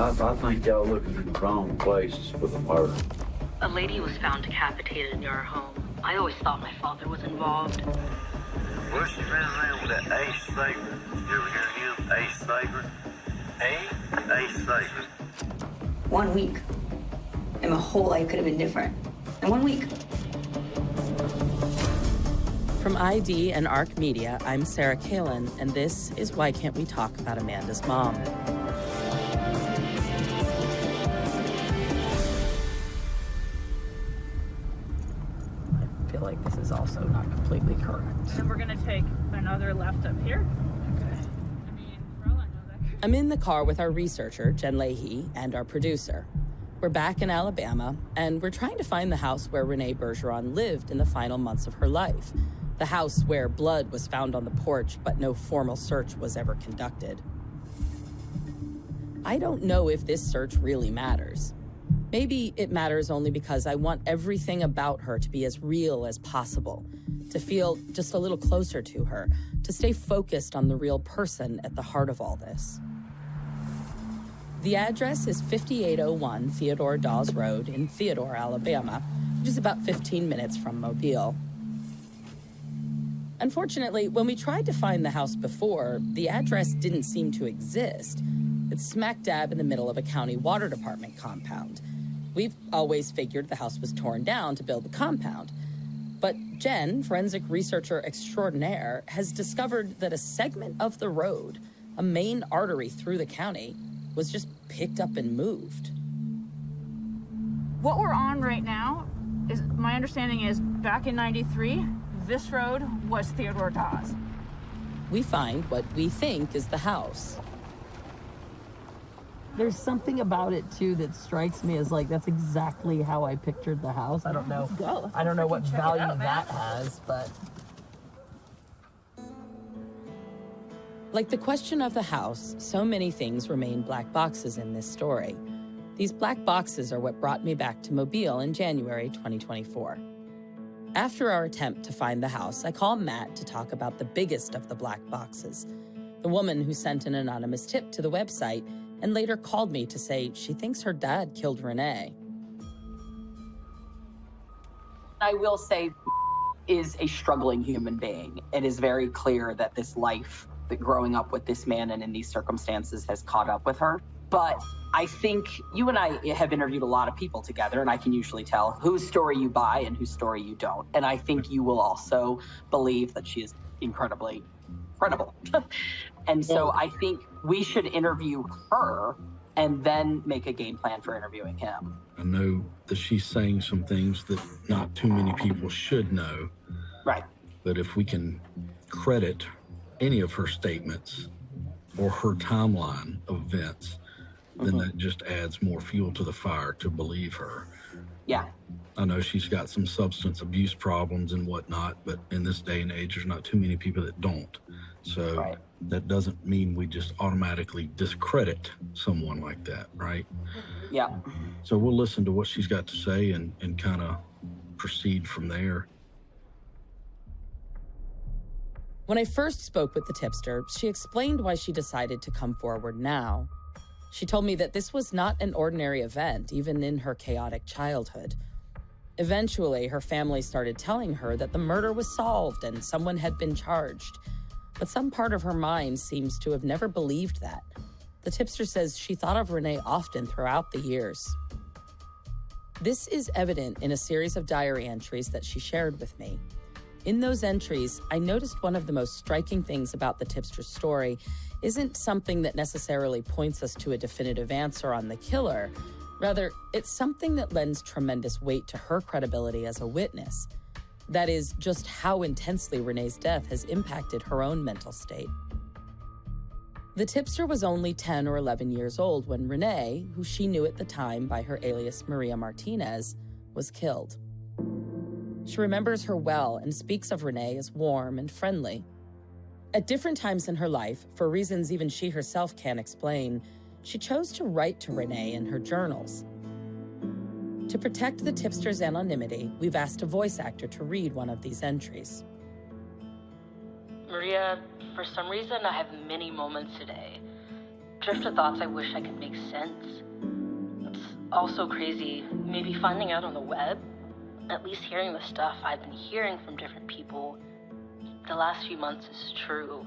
I think y'all looking in the wrong places for the murder. A lady was found decapitated near her home. I always thought my father was involved. What's the name with that Ace Saber? You ever hear him? Ace Saber? Ace Saber. 1 week. And my whole life could have been different. In 1 week. From ID and ARC Media, I'm Sarah Cailean, and this is Why Can't We Talk About Amanda's Mom? I feel like this is also not completely correct. And we're gonna take another left up here. Okay. For all I know, that I'm in the car with our researcher, Jen Leahy, and our producer. We're back in Alabama, and we're trying to find the house where Renee Bergeron lived in the final months of her life. The house where blood was found on the porch, but no formal search was ever conducted. I don't know if this search really matters. Maybe it matters only because I want everything about her to be as real as possible, to feel just a little closer to her, to stay focused on the real person at the heart of all this. The address is 5801 Theodore Dawes Road in Theodore, Alabama, which is about 15 minutes from Mobile. Unfortunately, when we tried to find the house before, the address didn't seem to exist. It's smack dab in the middle of a county water department compound. We've always figured the house was torn down to build the compound. But Jen, forensic researcher extraordinaire, has discovered that a segment of the road, a main artery through the county, was just picked up and moved. what we're on right now is, my understanding is, back in '93, this road was Theodore Dawes. We find what we think is the house. There's something about it, too, that strikes me as like, that's exactly how I pictured the house. I don't know. Let's go. I don't know what value out, that has, but... Like the question of the house, so many things remain black boxes in this story. These black boxes are what brought me back to Mobile in January 2024. After our attempt to find the house, I call Matt to talk about the biggest of the black boxes, the woman who sent an anonymous tip to the website and later called me to say she thinks her dad killed Renee. I will say is a struggling human being. It is very clear that this life, that growing up with this man and in these circumstances has caught up with her. But I think you and I have interviewed a lot of people together, and I can usually tell whose story you buy and whose story you don't. And I think you will also believe that she is incredibly credible. And so I think we should interview her and then make a game plan for interviewing him. I know that she's saying some things that not too many people should know. Right. But if we can credit any of her statements or her timeline of events, then that just adds more fuel to the fire to believe her. Yeah. I know she's got some substance abuse problems and whatnot, but in this day and age, there's not too many people that don't. So that doesn't mean we just automatically discredit someone like that, right? Yeah. So we'll listen to what she's got to say and kind of proceed from there. When I first spoke with the tipster, she explained why she decided to come forward now. She told me that this was not an ordinary event, even in her chaotic childhood. Eventually, her family started telling her that the murder was solved and someone had been charged. But some part of her mind seems to have never believed that. The tipster says she thought of Renee often throughout the years. This is evident in a series of diary entries that she shared with me. In those entries, I noticed one of the most striking things about the tipster's story isn't something that necessarily points us to a definitive answer on the killer. Rather, it's something that lends tremendous weight to her credibility as a witness. That is, just how intensely Renee's death has impacted her own mental state. The tipster was only 10 or 11 years old when Renee, who she knew at the time by her alias Maria Martinez, was killed. She remembers her well and speaks of Renee as warm and friendly. At different times in her life, for reasons even she herself can't explain, she chose to write to Renee in her journals. To protect the tipster's anonymity, we've asked a voice actor to read one of these entries. Maria, for some reason I have many moments today. drift of thoughts I wish I could make sense. It's also crazy, maybe finding out on the web, at least hearing the stuff I've been hearing from different people the last few months is true.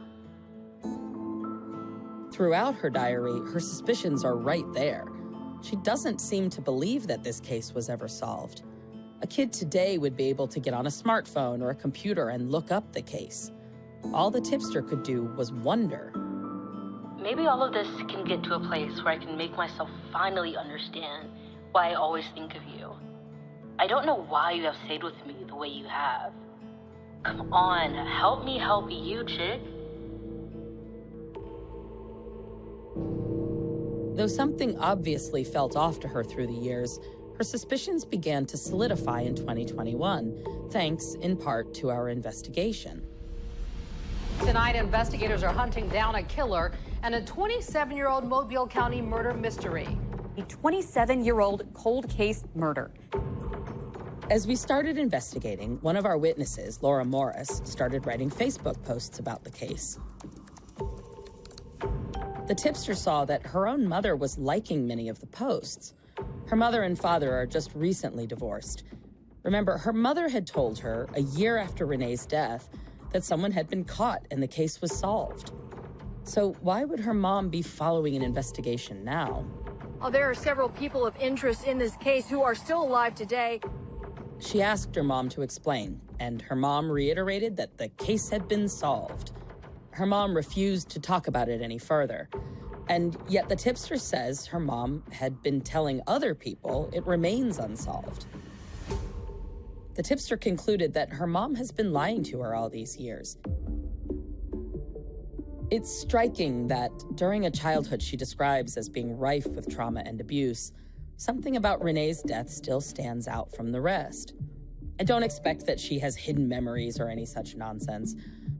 Throughout her diary, her suspicions are right there. She doesn't seem to believe that this case was ever solved. A kid today would be able to get on a smartphone or a computer and look up the case. All the tipster could do was wonder. Maybe all of this can get to a place where I can make myself finally understand why I always think of you. I don't know why you have stayed with me the way you have. Come on, help me help you, chick. Though something obviously felt off to her through the years, her suspicions began to solidify in 2021, thanks in part to our investigation. Tonight, investigators are hunting down a killer and a 27-year-old Mobile County murder mystery. A 27-year-old cold case murder. As we started investigating, one of our witnesses, Laura Morris, started writing Facebook posts about the case. The tipster saw that her own mother was liking many of the posts. Her mother and father are just recently divorced. Remember, her mother had told her a year after Renee's death that someone had been caught and the case was solved. So why would her mom be following an investigation now? Oh, there are several people of interest in this case who are still alive today. She asked her mom to explain, and her mom reiterated that the case had been solved. Her mom refused to talk about it any further. And yet the tipster says her mom had been telling other people it remains unsolved. The tipster concluded that her mom has been lying to her all these years. It's striking that during a childhood she describes as being rife with trauma and abuse, something about Renee's death still stands out from the rest. I don't expect that she has hidden memories or any such nonsense,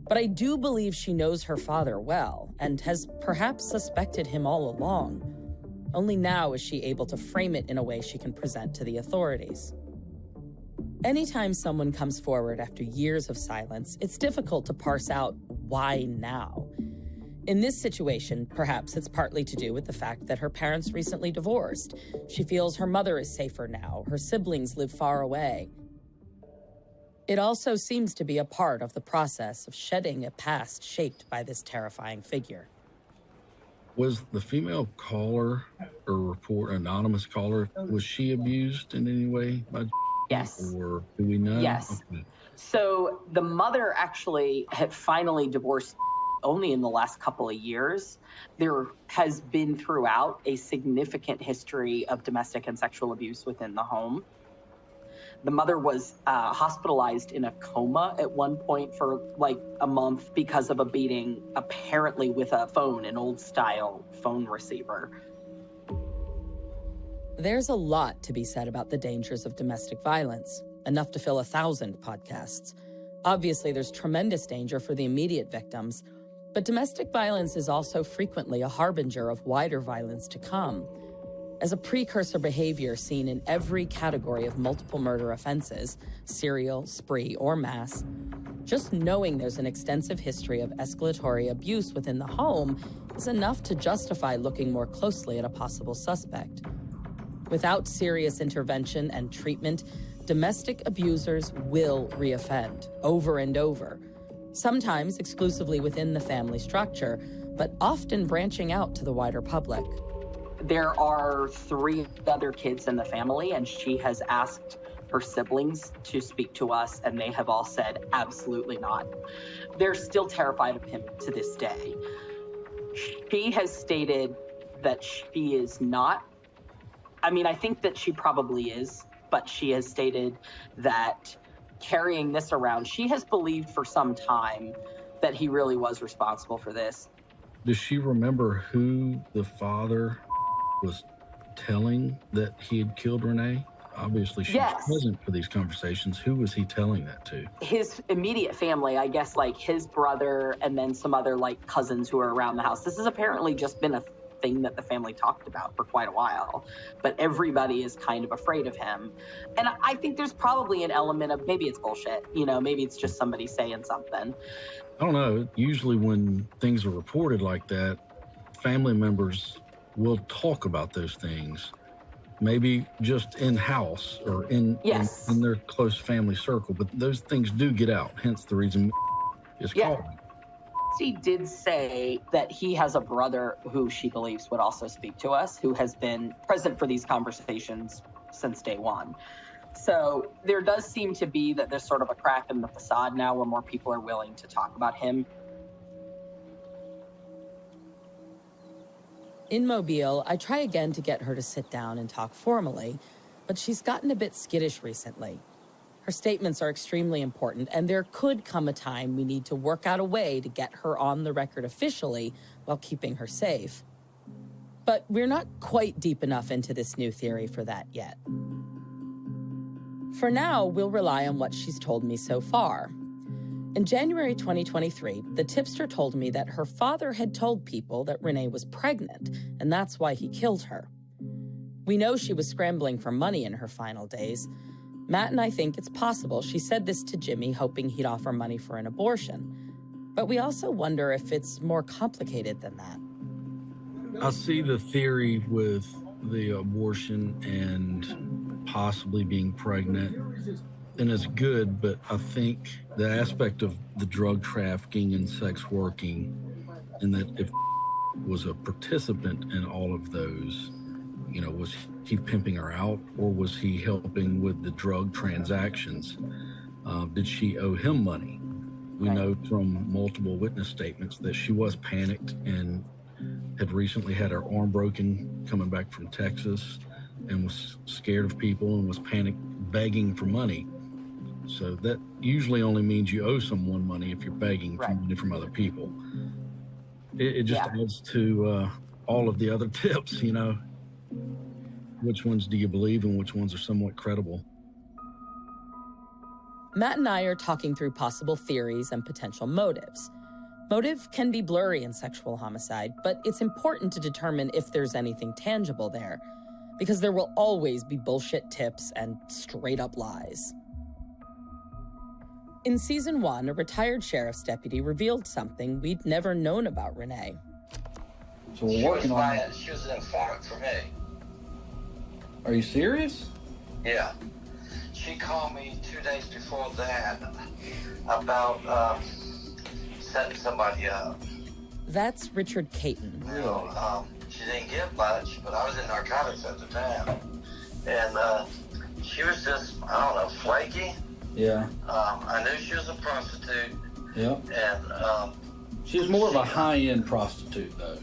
but I do believe she knows her father well and has perhaps suspected him all along. Only now is she able to frame it in a way she can present to the authorities. Anytime someone comes forward after years of silence, it's difficult to parse out why now. In this situation, perhaps it's partly to do with the fact that her parents recently divorced. She feels her mother is safer now. Her siblings live far away. It also seems to be a part of the process of shedding a past shaped by this terrifying figure. Was the female caller or anonymous caller, was she abused in any way by Yes. Or do we know? Yes. Okay. So the mother actually had finally divorced only in the last couple of years. There has been throughout a significant history of domestic and sexual abuse within the home. The mother was hospitalized in a coma at one point for like a month because of a beating, apparently with a phone, an old style phone receiver. There's a lot to be said about the dangers of domestic violence, enough to fill 1,000 podcasts. Obviously, there's tremendous danger for the immediate victims, but domestic violence is also frequently a harbinger of wider violence to come. As a precursor behavior seen in every category of multiple murder offenses, serial, spree, or mass, just knowing there's an extensive history of escalatory abuse within the home is enough to justify looking more closely at a possible suspect. Without serious intervention and treatment, domestic abusers will reoffend over and over, sometimes exclusively within the family structure, but often branching out to the wider public. There are 3 other kids in the family, and she has asked her siblings to speak to us, and they have all said absolutely not. They're still terrified of him to this day. She has stated that she is not. I mean, I think that she probably is, but she has stated that carrying this around, she has believed for some time that he really was responsible for this. Does she remember who the father was telling that he had killed Renee? Obviously, she was present for these conversations. Who was he telling that to? His immediate family, I guess, like his brother and then some other like cousins who are around the house. This has apparently just been a thing that the family talked about for quite a while, but everybody is kind of afraid of him. And I think there's probably an element of maybe it's bullshit, you know, maybe it's just somebody saying something. I don't know. Usually when things are reported like that, family members will talk about those things, maybe just in-house or in their close family circle, but those things do get out, hence the reason is calling. She did say that he has a brother who she believes would also speak to us, who has been present for these conversations since day one. So there does seem to be that there's sort of a crack in the facade now where more people are willing to talk about him. In Mobile, I try again to get her to sit down and talk formally, but she's gotten a bit skittish recently. Her statements are extremely important, and there could come a time we need to work out a way to get her on the record officially while keeping her safe. But we're not quite deep enough into this new theory for that yet. For now, we'll rely on what she's told me so far. In January 2023, the tipster told me that her father had told people that Renee was pregnant, and that's why he killed her. We know she was scrambling for money in her final days. Matt and I think it's possible she said this to Jimmy, hoping he'd offer money for an abortion. But we also wonder if it's more complicated than that. I see the theory with the abortion and possibly being pregnant, and it's good, but I think the aspect of the drug trafficking and sex working, and that if was a participant in all of those, you know, was he pimping her out, or was he helping with the drug transactions? Did she owe him money? We know from multiple witness statements that she was panicked and had recently had her arm broken coming back from Texas and was scared of people and was panicked begging for money. So that usually only means you owe someone money if you're begging for money from other people. It just adds to all of the other tips, you know. Which ones do you believe and which ones are somewhat credible? Matt and I are talking through possible theories and potential motives. Motive can be blurry in sexual homicide, but it's important to determine if there's anything tangible there, because there will always be bullshit tips and straight-up lies. In season 1, a retired sheriff's deputy revealed something we'd never known about Renee. So we're working on that. She was an informant for me. Are you serious? Yeah. She called me 2 days before that about setting somebody up. That's Richard Cailean. You know, she didn't get much, but I was in narcotics at the time. And she was just, I don't know, flaky. Yeah. I knew she was a prostitute. Yep. And she was more of a high-end prostitute, though.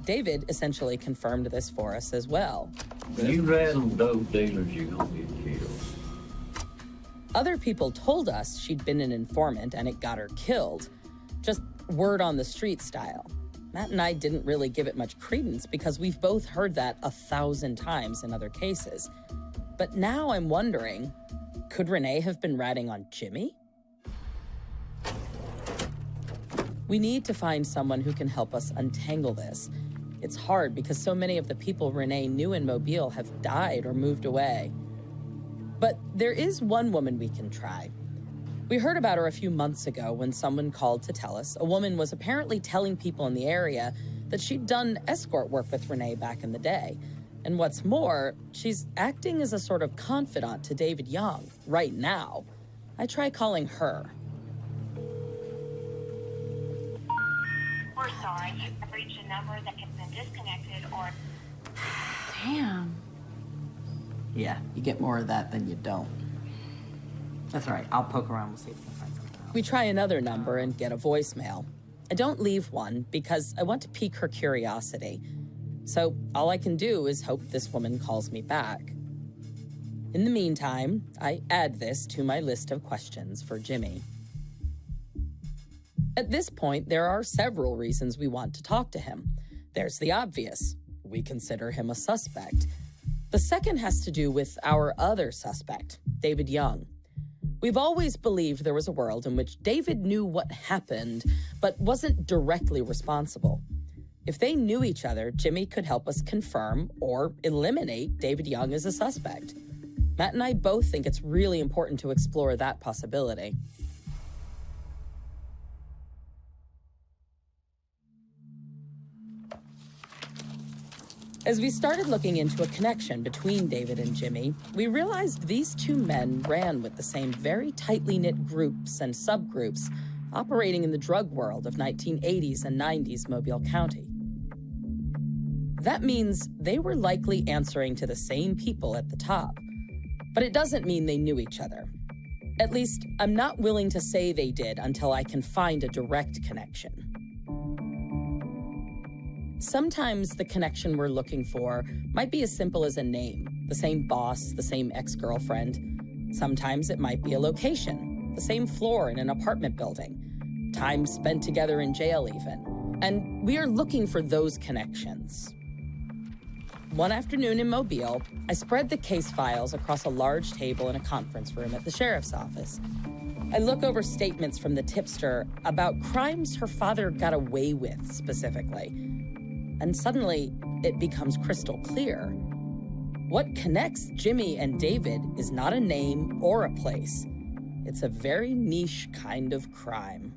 David essentially confirmed this for us as well. You rat on dope dealers, you're gonna get killed. Other people told us she'd been an informant and it got her killed. Just word on the street style. Matt and I didn't really give it much credence because we've both heard that 1,000 times in other cases. But now I'm wondering, could Renee have been ratting on Jimmy? We need to find someone who can help us untangle this. It's hard because so many of the people Renee knew in Mobile have died or moved away. But there is one woman we can try. We heard about her a few months ago when someone called to tell us a woman was apparently telling people in the area that she'd done escort work with Renee back in the day. And what's more, she's acting as a sort of confidant to David Young right now. I try calling her. We're sorry, you've reached a number that has been disconnected or... Damn. Yeah, you get more of that than you don't. That's all right, I'll poke around, we'll see if we can find something else. We try another number and get a voicemail. I don't leave one because I want to pique her curiosity. So all I can do is hope this woman calls me back. In the meantime, I add this to my list of questions for Jimmy. At this point, there are several reasons we want to talk to him. There's the obvious. We consider him a suspect. The second has to do with our other suspect, David Young. We've always believed there was a world in which David knew what happened, but wasn't directly responsible. If they knew each other, Jimmy could help us confirm or eliminate David Young as a suspect. Matt and I both think it's really important to explore that possibility. As we started looking into a connection between David and Jimmy, we realized these two men ran with the same very tightly knit groups and subgroups operating in the drug world of 1980s and 90s Mobile County. That means they were likely answering to the same people at the top, but it doesn't mean they knew each other. At least, I'm not willing to say they did until I can find a direct connection. Sometimes the connection we're looking for might be as simple as a name, the same boss, the same ex-girlfriend. Sometimes it might be a location, the same floor in an apartment building, time spent together in jail even. And we are looking for those connections. One afternoon in Mobile, I spread the case files across a large table in a conference room at the sheriff's office. I look over statements from the tipster about crimes her father got away with specifically. And suddenly, it becomes crystal clear. What connects Jimmy and David is not a name or a place. It's a very niche kind of crime.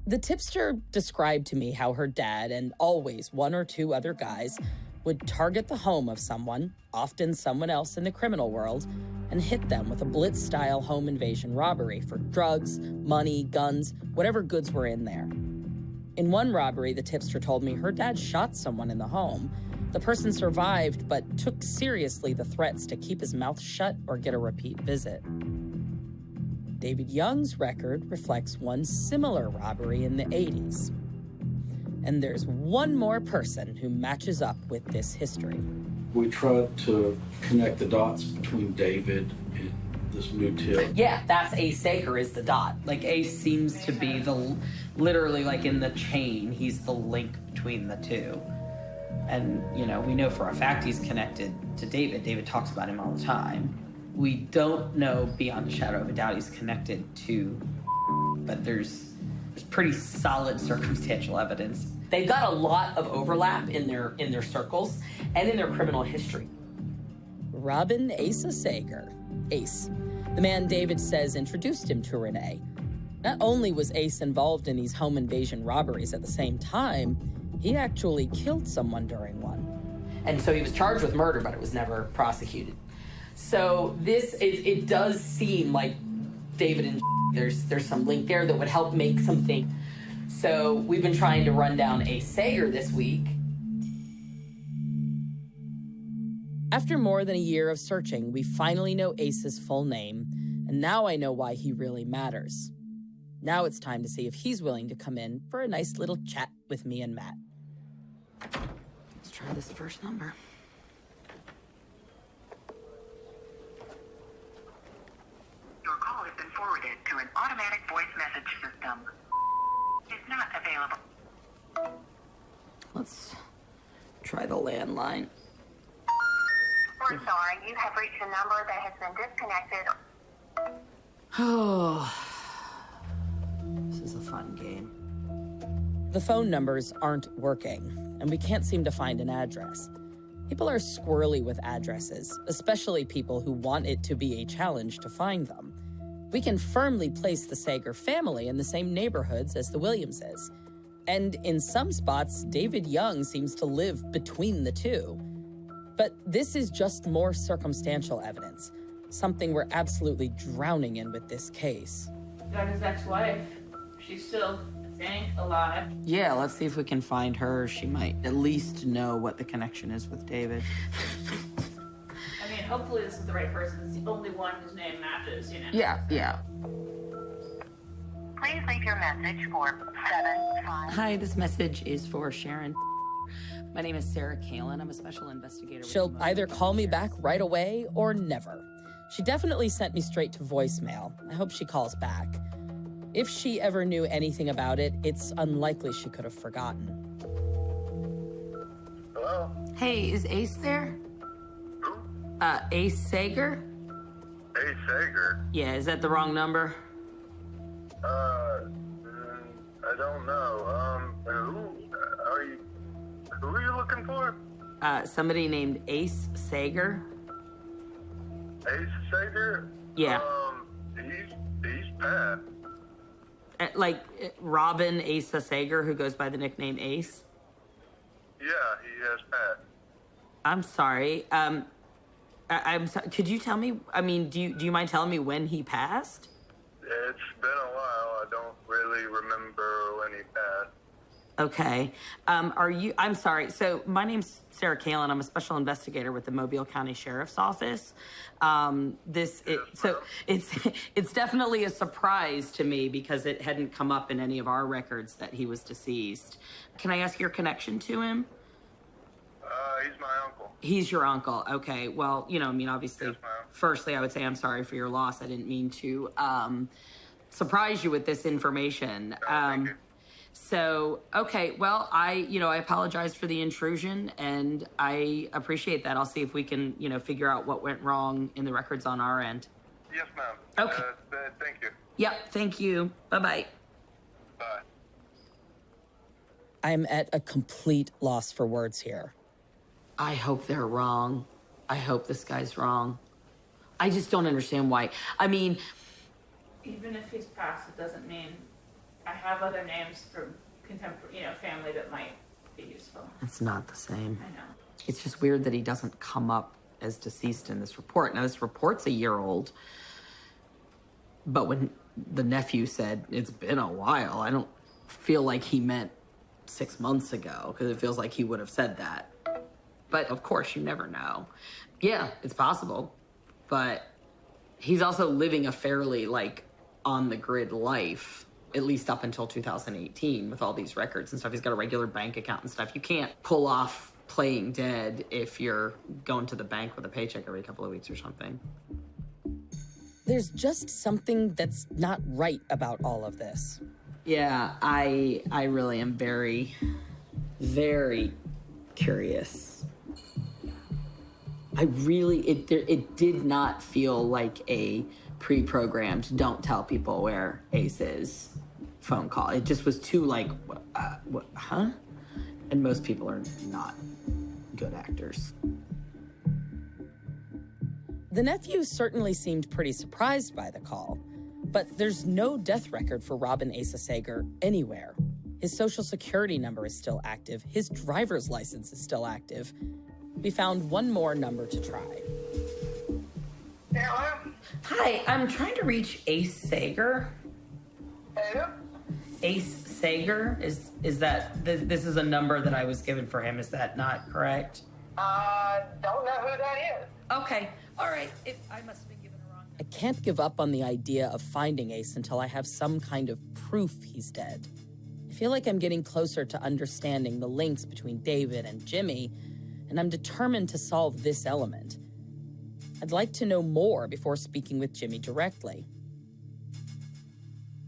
The tipster described to me how her dad and always one or two other guys would target the home of someone, often someone else in the criminal world, and hit them with a blitz-style home invasion robbery for drugs, money, guns, whatever goods were in there. In one robbery, the tipster told me her dad shot someone in the home. The person survived, but took seriously the threats to keep his mouth shut or get a repeat visit. David Young's record reflects one similar robbery in the 80s. And there's one more person who matches up with this history. We tried to connect the dots between David and this new tip. Yeah, that's Ace Sager is the dot. Like, Ace seems to be literally like in the chain, he's the link between the two. And, you know, we know for a fact he's connected to David. David talks about him all the time. We don't know beyond a shadow of a doubt he's connected to, but there's pretty solid circumstantial evidence. They've got a lot of overlap in their circles and in their criminal history. Robin Asa Sager, Ace, the man David says introduced him to Renee. Not only was Ace involved in these home invasion robberies at the same time, he actually killed someone during one. And so he was charged with murder, but it was never prosecuted. So it does seem like David and there's some link there that would help make something. So we've been trying to run down Ace Sager this week. After more than a year of searching, we finally know Ace's full name, and now I know why he really matters. Now it's time to see if he's willing to come in for a nice little chat with me and Matt. Let's try this first number. Your call has been forwarded to an automatic voice message system. Is not available. Let's try the landline. We're sorry, you have reached a number that has been disconnected. Oh, this is a fun game. The phone numbers aren't working, and we can't seem to find an address. People are squirrely with addresses, especially people who want it to be a challenge to find them. We can firmly place the Sager family in the same neighborhoods as the Williamses. And in some spots, David Young seems to live between the two. But this is just more circumstantial evidence, something we're absolutely drowning in with this case. Got his ex-wife. She's still, I think, alive. Yeah, let's see if we can find her. She might at least know what the connection is with David. I mean, hopefully this is the right person. It's the only one whose name matches, you know? Yeah. Please leave your message for 75. Hi, this message is for Sharon. My name is Sarah Cailean. I'm a special investigator. She'll either call me back right away or never. She definitely sent me straight to voicemail. I hope she calls back. If she ever knew anything about it, it's unlikely she could have forgotten. Hello? Hey, is Ace there? Who? Ace Sager? Ace Sager? Yeah, is that the wrong number? I don't know. Who are you looking for? Somebody named Ace Sager. Ace Sager? Yeah. He's Pat. Like Robin Asa Sager, who goes by the nickname Ace. Yeah, he has passed. I'm sorry. I'm sorry. Could you tell me? I mean, do you mind telling me when he passed? It's been a while. I don't really remember when he passed. Okay. I'm sorry. So my name's Sarah Cailean. I'm a special investigator with the Mobile County Sheriff's Office. It's definitely a surprise to me because it hadn't come up in any of our records that he was deceased. Can I ask your connection to him? He's my uncle. He's your uncle. Okay. Well, obviously, Yes, ma'am. firstly, I would say I'm sorry for your loss. I didn't mean to surprise you with this information. Thank you. So, okay, well, I apologize for the intrusion, and I appreciate that. I'll see if we can, figure out what went wrong in the records on our end. Yes, ma'am. Okay. Thank you. Yep, thank you. Bye-bye. Bye. I'm at a complete loss for words here. I hope they're wrong. I hope this guy's wrong. I just don't understand why. I mean... Even if he's passed, it doesn't mean I have other names for contemporary, family that might be useful. It's not the same. I know. It's just weird that he doesn't come up as deceased in this report. Now, this report's a year old, but when the nephew said it's been a while, I don't feel like he meant 6 months ago, because it feels like he would have said that. But of course, you never know. Yeah, it's possible, but he's also living a fairly, on the grid life, at least up until 2018 with all these records and stuff. He's got a regular bank account and stuff. You can't pull off playing dead if you're going to the bank with a paycheck every couple of weeks or something. There's just something that's not right about all of this. Yeah, I really am very, very curious. It did not feel like a pre-programmed don't tell people where Ace is phone call. It just was too what, huh? And most people are not good actors. The nephew certainly seemed pretty surprised by the call, but there's no death record for Robin Asa Sager anywhere. His social security number is still active. His driver's license is still active. We found one more number to try. Hello? Hi, I'm trying to reach Ace Sager. Who? Ace Sager? Is that, this is a number that I was given for him, is that not correct? Don't know who that is. Okay, all right, I must have been given a wrong... I can't give up on the idea of finding Ace until I have some kind of proof he's dead. I feel like I'm getting closer to understanding the links between David and Jimmy, and I'm determined to solve this element. I'd like to know more before speaking with Jimmy directly.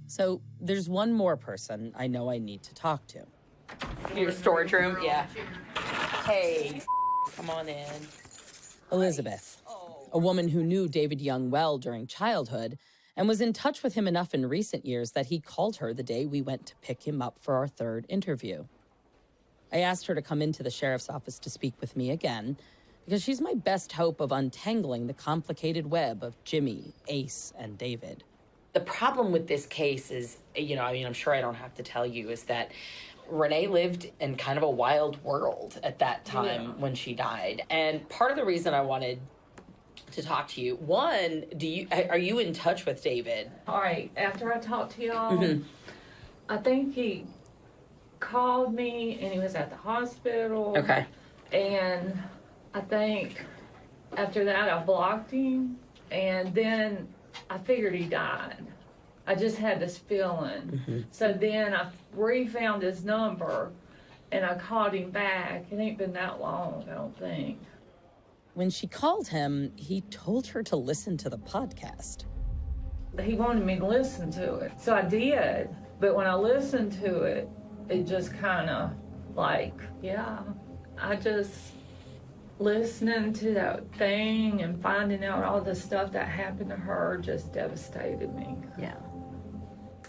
So there's one more person I know I need to talk to. Your storage room? Yeah. Hey, come on in. Elizabeth, a woman who knew David Young well during childhood and was in touch with him enough in recent years that he called her the day we went to pick him up for our third interview. I asked her to come into the sheriff's office to speak with me again, because she's my best hope of untangling the complicated web of Jimmy, Ace, and David. The problem with this case is, I'm sure I don't have to tell you, is that Renee lived in kind of a wild world at that time when she died. And part of the reason I wanted to talk to you, one, are you in touch with David? All right, after I talked to y'all, I think he called me and he was at the hospital. Okay. And I think after that I blocked him, and then I figured he died. I just had this feeling. So then I refound his number and I called him back. It ain't been that long, I don't think. When she called him, he told her to listen to the podcast. He wanted me to listen to it, so I did. But when I listened to it, it just kind of I just listening to that thing and finding out all the stuff that happened to her just devastated me. Yeah.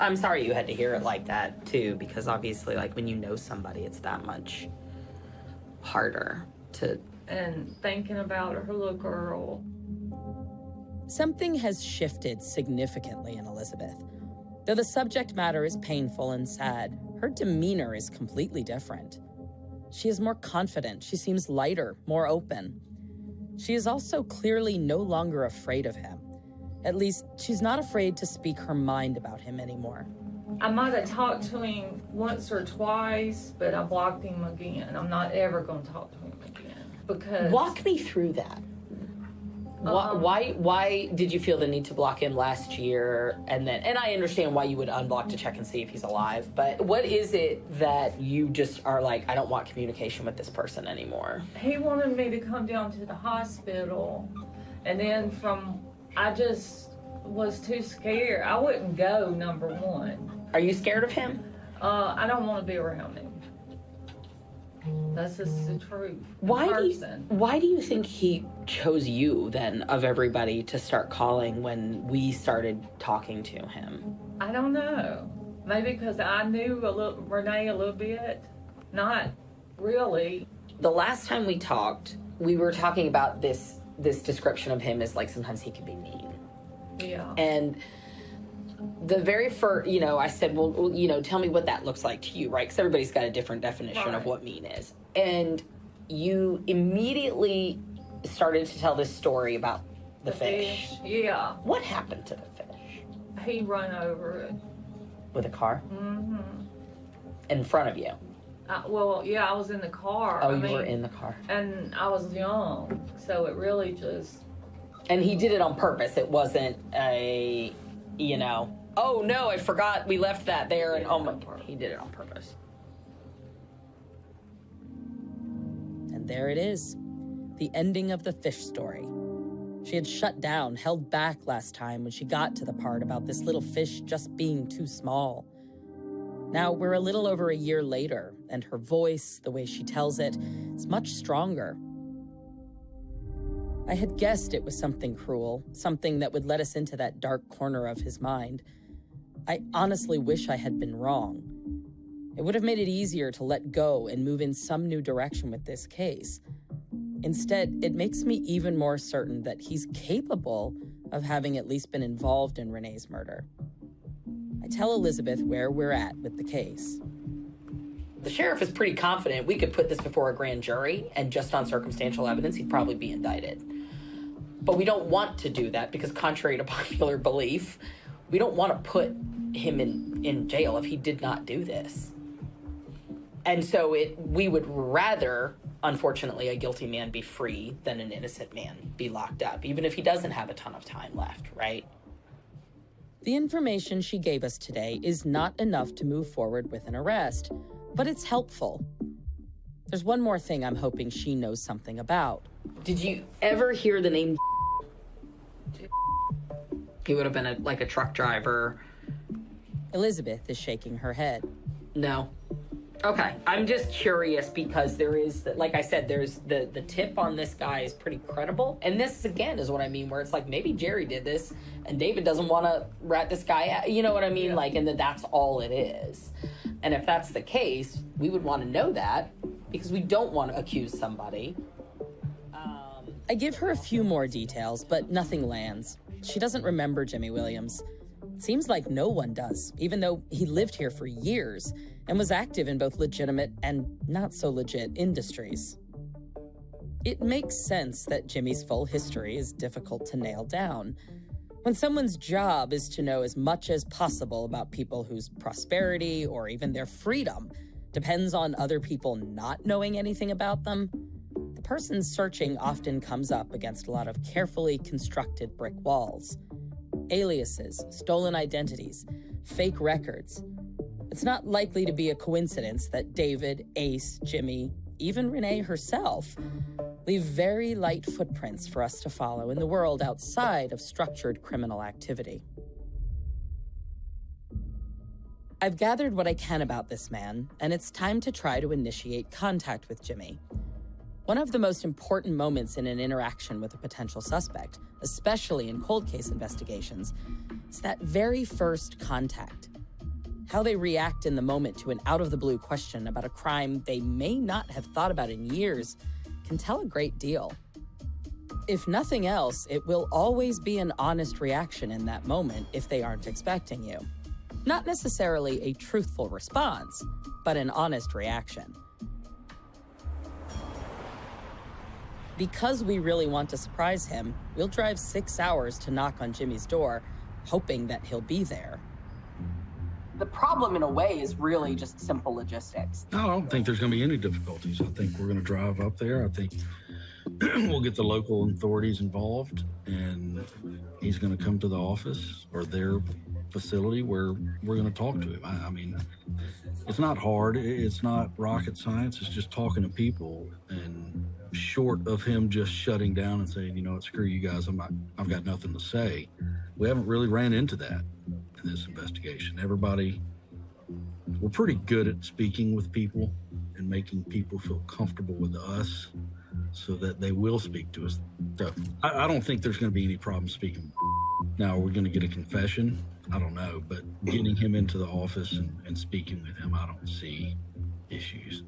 I'm sorry you had to hear it like that, too, because obviously, when you know somebody, it's that much harder to... And thinking about her little girl. Something has shifted significantly in Elizabeth. Though the subject matter is painful and sad, her demeanor is completely different. She is more confident. She seems lighter, more open. She is also clearly no longer afraid of him. At least, she's not afraid to speak her mind about him anymore. I might have talked to him once or twice, but I blocked him again. I'm not ever going to talk to him again because... Walk me through that. Why did you feel the need to block him last year? And I understand why you would unblock to check and see if he's alive, but what is it that you just are like, I don't want communication with this person anymore? He wanted me to come down to the hospital, and then I just was too scared. I wouldn't go, number one. Are you scared of him? I don't want to be around him. That's just the truth. Why do you think he chose you then, of everybody, to start calling when we started talking to him? I don't know. Maybe because I knew Renee a little bit. Not really. The last time we talked, we were talking about this description of him as like sometimes he can be mean. Yeah. And the very first, I said, well, tell me what that looks like to you, right? Because everybody's got a different definition of what mean is. And you immediately started to tell this story about the fish. Yeah. What happened to the fish? He run over it. With a car? Mm-hmm. In front of you? I was in the car. Oh, you were in the car. And I was young, so it really just... And he did it on purpose. It wasn't a... oh no, I forgot we left that there, and oh my God, he did it on purpose. And there it is, the ending of the fish story. She had shut down, held back last time when she got to the part about this little fish just being too small. Now we're a little over a year later, and her voice, the way she tells it, is much stronger. I had guessed it was something cruel, something that would let us into that dark corner of his mind. I honestly wish I had been wrong. It would have made it easier to let go and move in some new direction with this case. Instead, it makes me even more certain that he's capable of having at least been involved in Renee's murder. I tell Elizabeth where we're at with the case. The sheriff is pretty confident we could put this before a grand jury, and just on circumstantial evidence, he'd probably be indicted. But we don't want to do that because, contrary to popular belief, we don't want to put him in jail if he did not do this. And so we would rather, unfortunately, a guilty man be free than an innocent man be locked up, even if he doesn't have a ton of time left, right? The information she gave us today is not enough to move forward with an arrest, but it's helpful. There's one more thing I'm hoping she knows something about. Did you ever hear the name? He would have been a truck driver. Elizabeth is shaking her head. No. Okay, I'm just curious because there is, like I said, there's the tip on this guy is pretty credible. And this, again, is what I mean, where it's like maybe Jerry did this and David doesn't want to rat this guy out. You know what I mean? Yeah. And that's all it is. And if that's the case, we would want to know that because we don't want to accuse somebody. I give her a few more details, but nothing lands. She doesn't remember Jimmy Williams. It seems like no one does, even though he lived here for years and was active in both legitimate and not so legit industries. It makes sense that Jimmy's full history is difficult to nail down. When someone's job is to know as much as possible about people whose prosperity or even their freedom depends on other people not knowing anything about them, the person searching often comes up against a lot of carefully constructed brick walls. Aliases, stolen identities, fake records. It's not likely to be a coincidence that David, Ace, Jimmy, even Renee herself, leave very light footprints for us to follow in the world outside of structured criminal activity. I've gathered what I can about this man, and it's time to try to initiate contact with Jimmy. One of the most important moments in an interaction with a potential suspect, especially in cold case investigations, is that very first contact. How they react in the moment to an out-of-the-blue question about a crime they may not have thought about in years can tell a great deal. If nothing else, it will always be an honest reaction in that moment if they aren't expecting you. Not necessarily a truthful response, but an honest reaction. Because we really want to surprise him, we'll drive 6 hours to knock on Jimmy's door, hoping that he'll be there. The problem, in a way, is really just simple logistics. No, I don't think there's going to be any difficulties. I think we're going to drive up there. I think we'll get the local authorities involved, and he's going to come to the office or their facility where we're going to talk to him. I mean, it's not hard. It's not rocket science. It's just talking to people. And short of him just shutting down and saying, you know what, screw you guys, I've got nothing to say. We haven't really ran into that in this investigation. We're pretty good at speaking with people and making people feel comfortable with us so that they will speak to us. So I don't think there's going to be any problem speaking. Now, are we going to get a confession? I don't know, but getting him into the office and speaking with him, I don't see issues.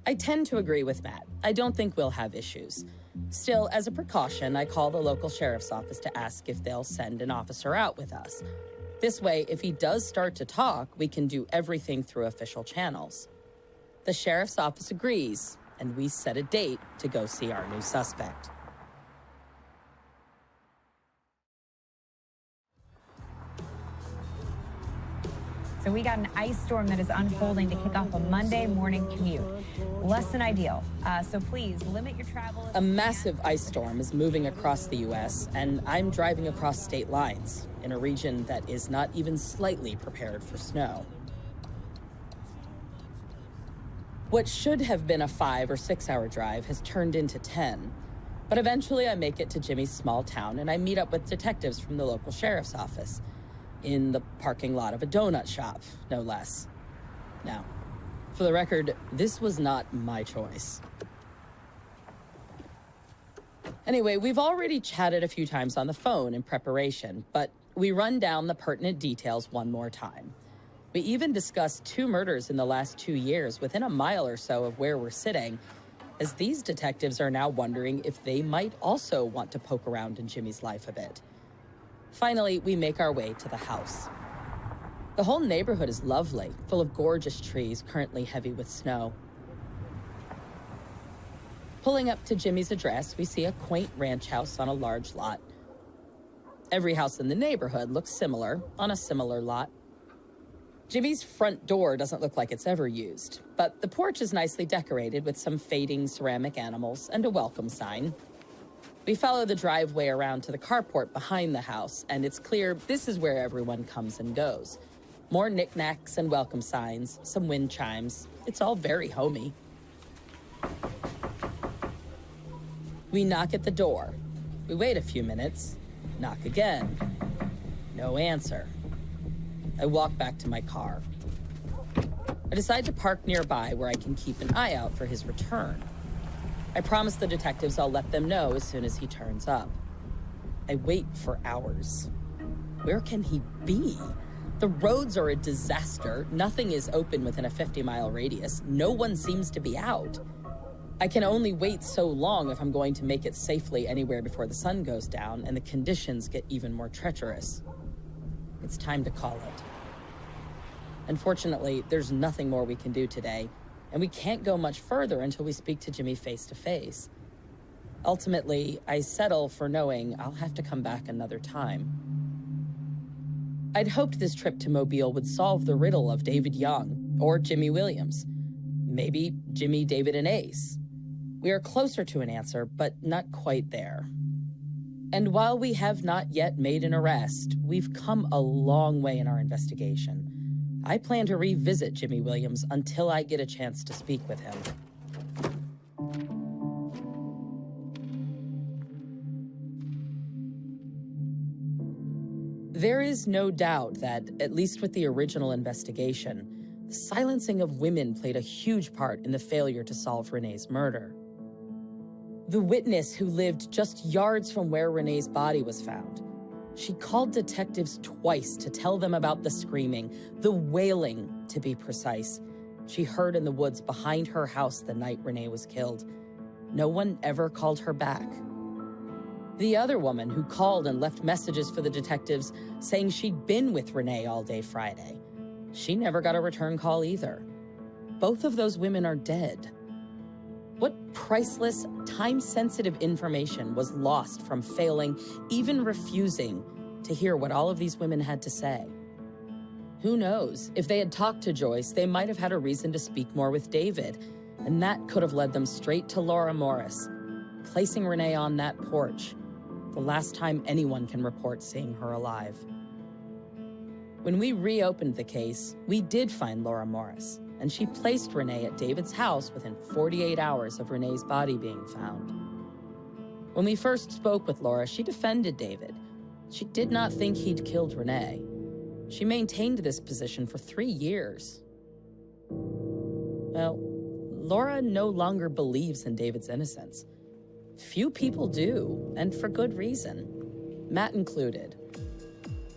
I tend to agree with Matt. I don't think we'll have issues. Still, as a precaution, I call the local sheriff's office to ask if they'll send an officer out with us. This way, if he does start to talk, we can do everything through official channels. The sheriff's office agrees, and we set a date to go see our new suspect. So we got an ice storm that is unfolding to kick off a Monday morning commute. Less than ideal. So please limit your travel. A massive ice storm is moving across the U.S., and I'm driving across state lines in a region that is not even slightly prepared for snow. What should have been a 5 or 6 hour drive has turned into 10. But eventually I make it to Jimmy's small town, and I meet up with detectives from the local sheriff's office in the parking lot of a donut shop, no less. Now, for the record, this was not my choice. Anyway, we've already chatted a few times on the phone in preparation, but we run down the pertinent details one more time. We even discussed 2 murders in the last 2 years within a mile or so of where we're sitting, as these detectives are now wondering if they might also want to poke around in Jimmy's life a bit. Finally, we make our way to the house. The whole neighborhood is lovely, full of gorgeous trees, currently heavy with snow. Pulling up to Jimmy's address, we see a quaint ranch house on a large lot. Every house in the neighborhood looks similar, on a similar lot. Jimmy's front door doesn't look like it's ever used, but the porch is nicely decorated with some fading ceramic animals and a welcome sign. We follow the driveway around to the carport behind the house, and it's clear this is where everyone comes and goes. More knickknacks and welcome signs, some wind chimes. It's all very homey. We knock at the door. We wait a few minutes, knock again. No answer. I walk back to my car. I decide to park nearby where I can keep an eye out for his return. I promise the detectives I'll let them know as soon as he turns up. I wait for hours. Where can he be? The roads are a disaster. Nothing is open within a 50-mile radius. No one seems to be out. I can only wait so long if I'm going to make it safely anywhere before the sun goes down and the conditions get even more treacherous. It's time to call it. Unfortunately, there's nothing more we can do today, and we can't go much further until we speak to Jimmy face to face. Ultimately, I settle for knowing I'll have to come back another time. I'd hoped this trip to Mobile would solve the riddle of David Young or Jimmy Williams. Maybe Jimmy, David, and Ace. We are closer to an answer, but not quite there. And while we have not yet made an arrest, we've come a long way in our investigation. I plan to revisit Jimmy Williams until I get a chance to speak with him. There is no doubt that, at least with the original investigation, the silencing of women played a huge part in the failure to solve Renee's murder. The witness who lived just yards from where Renee's body was found. She called detectives twice to tell them about the screaming, the wailing, to be precise, she heard in the woods behind her house the night Renee was killed. No one ever called her back. The other woman who called and left messages for the detectives saying she'd been with Renee all day Friday. She never got a return call either. Both of those women are dead. What priceless, time-sensitive information was lost from failing, even refusing to hear what all of these women had to say? Who knows? If they had talked to Joyce, they might have had a reason to speak more with David, and that could have led them straight to Laura Morris, placing Renee on that porch, the last time anyone can report seeing her alive. When we reopened the case, we did find Laura Morris, and she placed Renee at David's house within 48 hours of Renee's body being found. When we first spoke with Laura, she defended David. She did not think he'd killed Renee. She maintained this position for 3 years. Well, Laura no longer believes in David's innocence. Few people do, and for good reason, Matt included.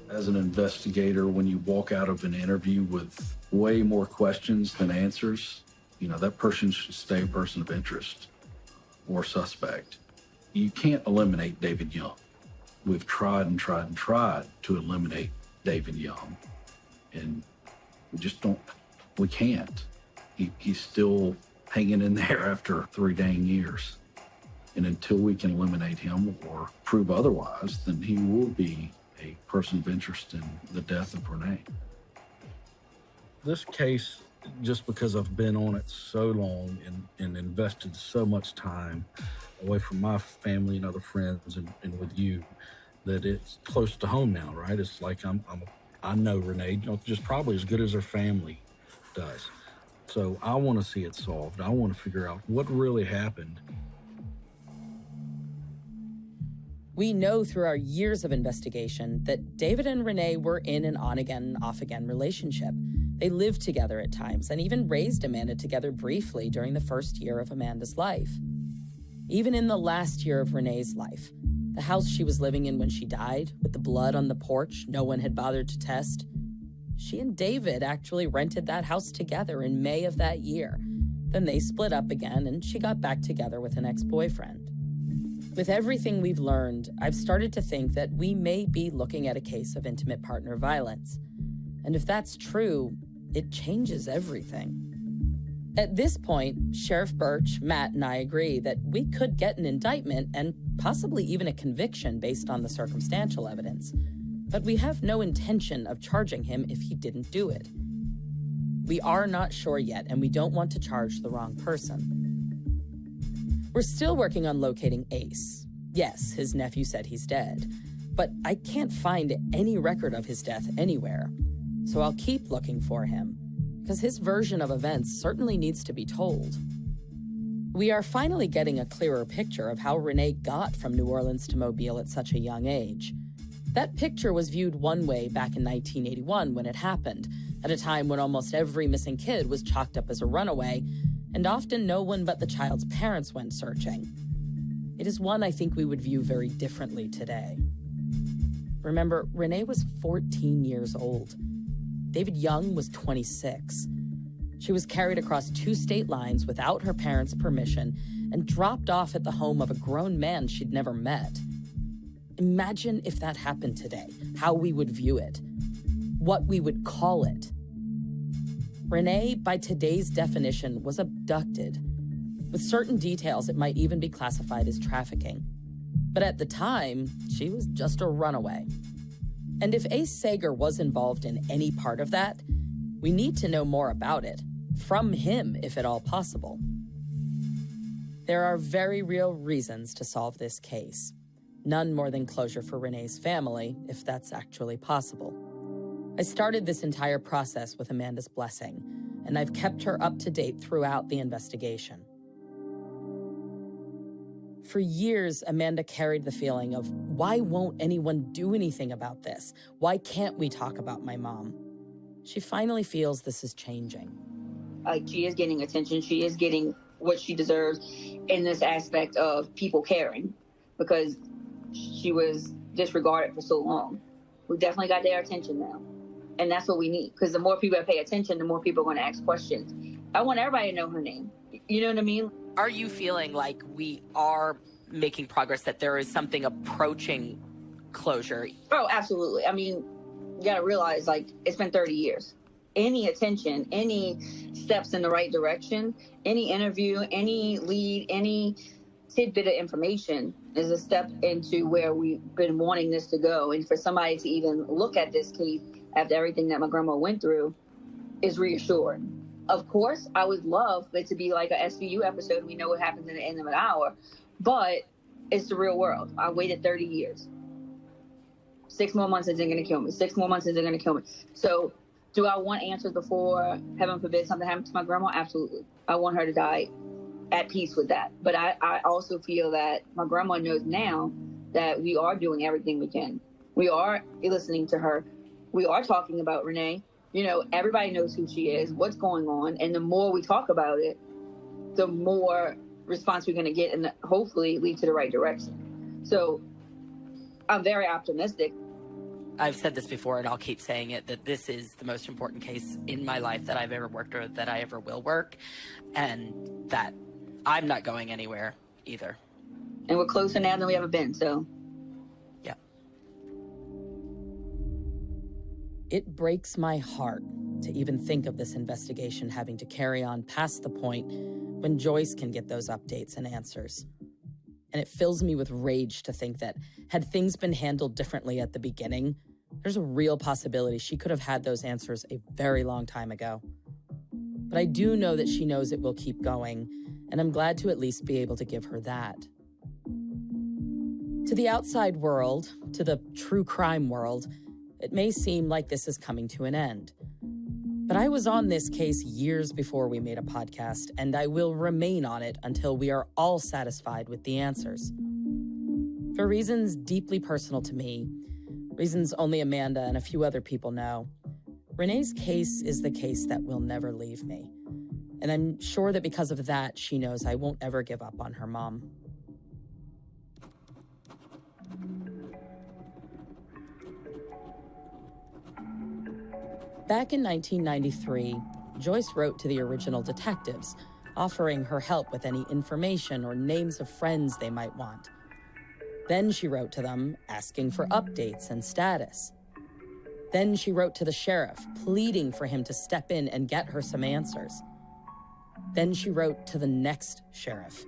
As an investigator, when you walk out of an interview with way more questions than answers, that person should stay a person of interest or suspect. You can't eliminate David Young. We've tried and tried and tried to eliminate David Young, and we can't. He's still hanging in there after 3 dang years. And until we can eliminate him or prove otherwise, then he will be a person of interest in the death of Renee. This case, just because I've been on it so long and invested so much time away from my family and other friends and with you, that it's close to home now, right? It's like I know Renee just probably as good as her family does. So I want to see it solved. I want to figure out what really happened. We know through our years of investigation that David and Renee were in an on-again, off-again relationship. They lived together at times and even raised Amanda together briefly during the first year of Amanda's life. Even in the last year of Renee's life, the house she was living in when she died, with the blood on the porch no one had bothered to test, she and David actually rented that house together in May of that year. Then they split up again and she got back together with an ex-boyfriend. With everything we've learned, I've started to think that we may be looking at a case of intimate partner violence. And if that's true, it changes everything. At this point, Sheriff Birch, Matt, and I agree that we could get an indictment and possibly even a conviction based on the circumstantial evidence. But we have no intention of charging him if he didn't do it. We are not sure yet, and we don't want to charge the wrong person. We're still working on locating Ace. Yes, his nephew said he's dead, but I can't find any record of his death anywhere. So I'll keep looking for him, because his version of events certainly needs to be told. We are finally getting a clearer picture of how Renee got from New Orleans to Mobile at such a young age. That picture was viewed one way back in 1981 when it happened, at a time when almost every missing kid was chalked up as a runaway, and often no one but the child's parents went searching. It is one I think we would view very differently today. Remember, Renee was 14 years old. David Young was 26. She was carried across 2 state lines without her parents' permission and dropped off at the home of a grown man she'd never met. Imagine if that happened today, how we would view it, what we would call it. Renee, by today's definition, was abducted. With certain details, it might even be classified as trafficking. But at the time, she was just a runaway. And if Ace Sager was involved in any part of that, we need to know more about it, from him if at all possible. There are very real reasons to solve this case. None more than closure for Renee's family, if that's actually possible. I started this entire process with Amanda's blessing, and I've kept her up to date throughout the investigation. For years, Amanda carried the feeling of, why won't anyone do anything about this? Why can't we talk about my mom? She finally feels this is changing. She is getting attention. She is getting what she deserves in this aspect of people caring, because she was disregarded for so long. We definitely got their attention now. And that's what we need, because the more people that pay attention, the more people are going to ask questions. I want everybody to know her name. You know what I mean? Are you feeling like we are making progress, that there is something approaching closure? Oh, absolutely. I mean, you got to realize, like, it's been 30 years. any attention, any steps in the right direction, any interview, any lead, any tidbit of information is a step into where we've been wanting this to go. And for somebody to even look at this case after everything that my grandma went through is reassuring. Of course, I would love it to be like a SVU episode. We know what happens at the end of an hour, but it's the real world. I waited 30 years. 6 more months isn't going to kill me. 6 more months isn't going to kill me. So do I want answers before, heaven forbid, something happens to my grandma? Absolutely. I want her to die at peace with that. But I also feel that my grandma knows now that we are doing everything we can. We are listening to her. We are talking about Renee. You know, everybody knows who she is, what's going on. And the more we talk about it, the more response we're going to get and hopefully lead to the right direction. So I'm very optimistic. I've said this before, and I'll keep saying it, that this is the most important case in my life that I've ever worked or that I ever will work, and that I'm not going anywhere either. And we're closer now than we ever been, so. Yeah. It breaks my heart to even think of this investigation having to carry on past the point when Joyce can get those updates and answers. And it fills me with rage to think that had things been handled differently at the beginning, there's a real possibility she could have had those answers a very long time ago. But I do know that she knows it will keep going, and I'm glad to at least be able to give her that. To the outside world, to the true crime world, it may seem like this is coming to an end. But I was on this case years before we made a podcast, and I will remain on it until we are all satisfied with the answers. For reasons deeply personal to me, reasons only Amanda and a few other people know, Renee's case is the case that will never leave me. And I'm sure that because of that, she knows I won't ever give up on her mom. Back in 1993, Joyce wrote to the original detectives, offering her help with any information or names of friends they might want. Then she wrote to them, asking for updates and status. Then she wrote to the sheriff, pleading for him to step in and get her some answers. Then she wrote to the next sheriff,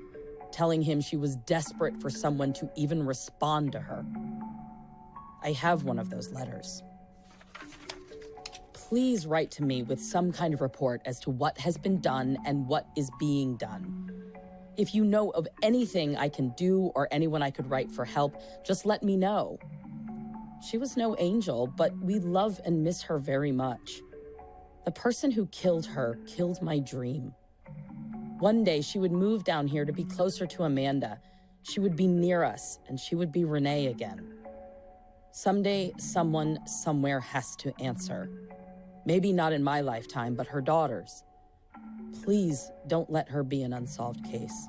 telling him she was desperate for someone to even respond to her. I have one of those letters. Please write to me with some kind of report as to what has been done and what is being done. If you know of anything I can do or anyone I could write for help, just let me know. She was no angel, but we love and miss her very much. The person who killed her killed my dream. One day she would move down here to be closer to Amanda. She would be near us, and she would be Renee again. Someday, someone somewhere has to answer. Maybe not in my lifetime, but her daughter's. Please don't let her be an unsolved case.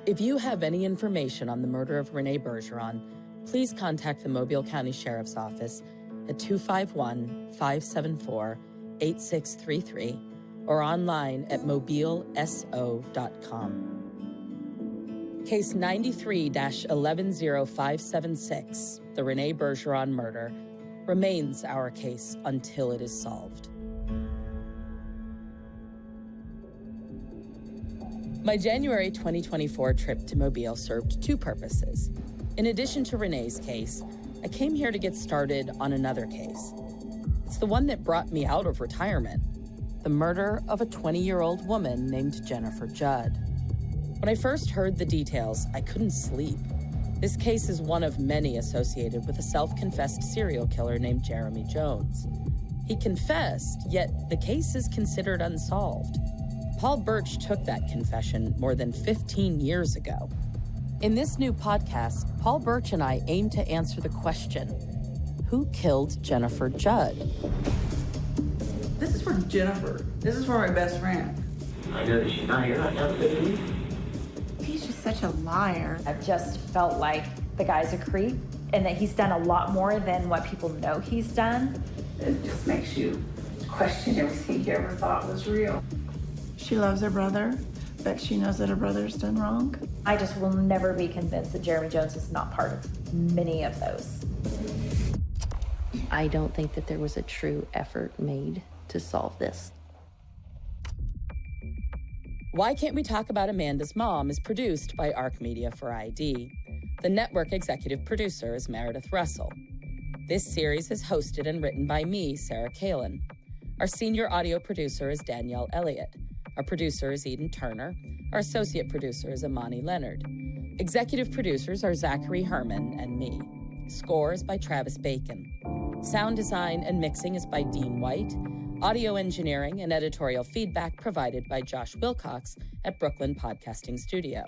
If you have any information on the murder of Renee Bergeron, please contact the Mobile County Sheriff's Office at 251-574-8633 or online at mobileso.com. Case 93-110576, the Renee Bergeron murder, remains our case until it is solved. My January 2024 trip to Mobile served two purposes. In addition to Renee's case, I came here to get started on another case. It's the one that brought me out of retirement, the murder of a 20-year-old woman named Jennifer Judd. When I first heard the details, I couldn't sleep. This case is one of many associated with a self-confessed serial killer named Jeremy Jones. He confessed, yet the case is considered unsolved. Paul Birch took that confession more than 15 years ago. In this new podcast, Paul Birch and I aim to answer the question, who killed Jennifer Judd? This is for Jennifer. This is for my best friend. I know that she's not here. I know that it is. He's just such a liar. I've just felt like the guy's a creep and that he's done a lot more than what people know he's done. It just makes you question everything you ever thought was real. She loves her brother, but she knows that her brother's done wrong. I just will never be convinced that Jeremy Jones is not part of many of those. I don't think that there was a true effort made to solve this. Why Can't We Talk About Amanda's Mom is produced by ARC Media for ID. The network executive producer is Meredith Russell. This series is hosted and written by me, Sarah Cailean. Our senior audio producer is Danielle Elliott. Our producer is Eden Turner. Our associate producer is Amani Leonard. Executive producers are Zachary Herman and me. Score is by Travis Bacon. Sound design and mixing is by Dean White. Audio engineering and editorial feedback provided by Josh Wilcox at Brooklyn Podcasting Studio.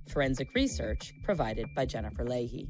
Forensic research provided by Jennifer Leahy.